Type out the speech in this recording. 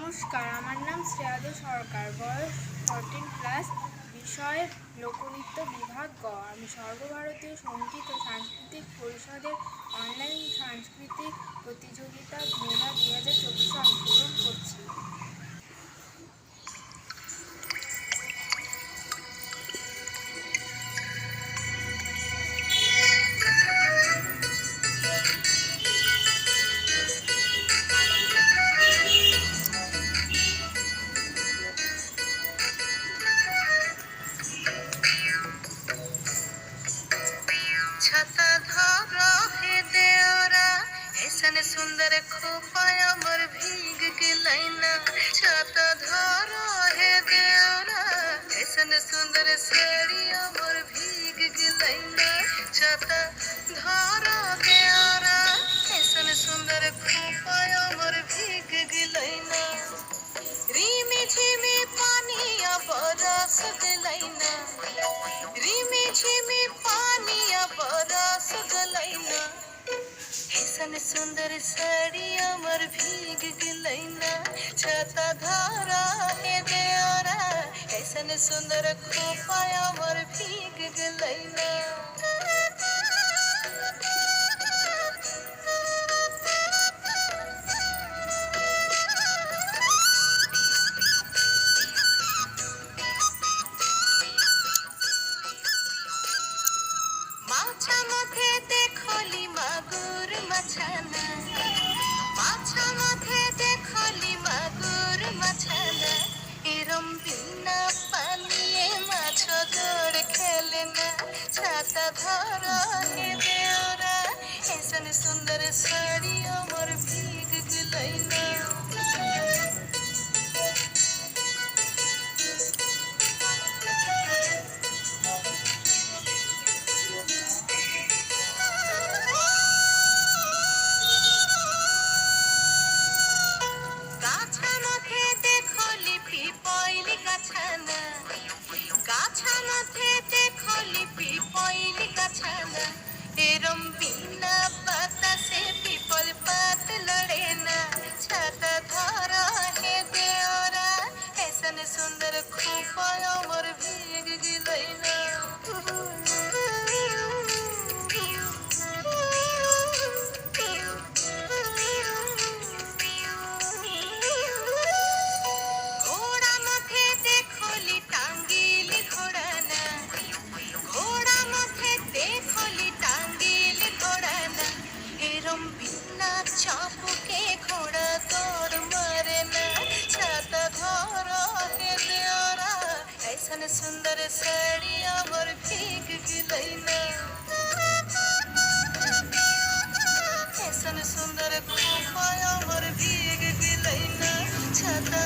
নমস্কার, আমার নাম শ্রেয়াদু সরকার, বয়স 14+, বিষয় লোকনৃত্য, বিভাগ গ। আমি সর্বভারতীয় সঙ্গীত ও সাংস্কৃতিক পরিষদের অনলাইন সাংস্কৃতিক প্রতিযোগিতা মেধা 2024-এ অংশগ্রহণ করছি। छाता धरो हे देवरा ऐसन सुंदर खोपाय अमर भीग गिलैना। छाता धरो हे देवरा ऐसन सुंदर साड़ी अमर भीग गिलैना। छाता धरो देवरा ऐसन सुंदर खोपाय अमर भीग गिलैना। रिमी झिमी पानी बरस गलैना। रिमी झिमी पानी बरस गलैना। ऐसन सुंदर साड़ी अमर भीग गलैना। छाता धारा हे देवरा ऐसन सुंदर खोपा अमर भीग गलैना। माछा मधे देखली मागुर मछाना। माछा मधे देखली मागुर मछाना। एरम बिना पानिए माछ गोड़ खेलना। छाता धरो हे देवरा ऐसन सुंदर साड़ी अमर भीग गलैना। गाछा मधे देखली पिपइली गाछाना। गाछा मधे देखली पिपइली गाछाना। एरम बिना बातासे पिपल पात लड़ेना। छाता धरो हे देवरा ऐसन सुंदर खोपा अमर भीग गलैना। घोड़ा मधे देखली टांगिली घोड़ाना। घोड़ा मधे देखली टांगिली घोड़ाना। एरम बिना चाप के घोड़ा दौड़ मारेना। छाता धरो हे देवरा ऐसन सुंदर साड़ी अमर भीग गलैना। ऐसन सुंदर खोपा अमर भीग गलैना। छाता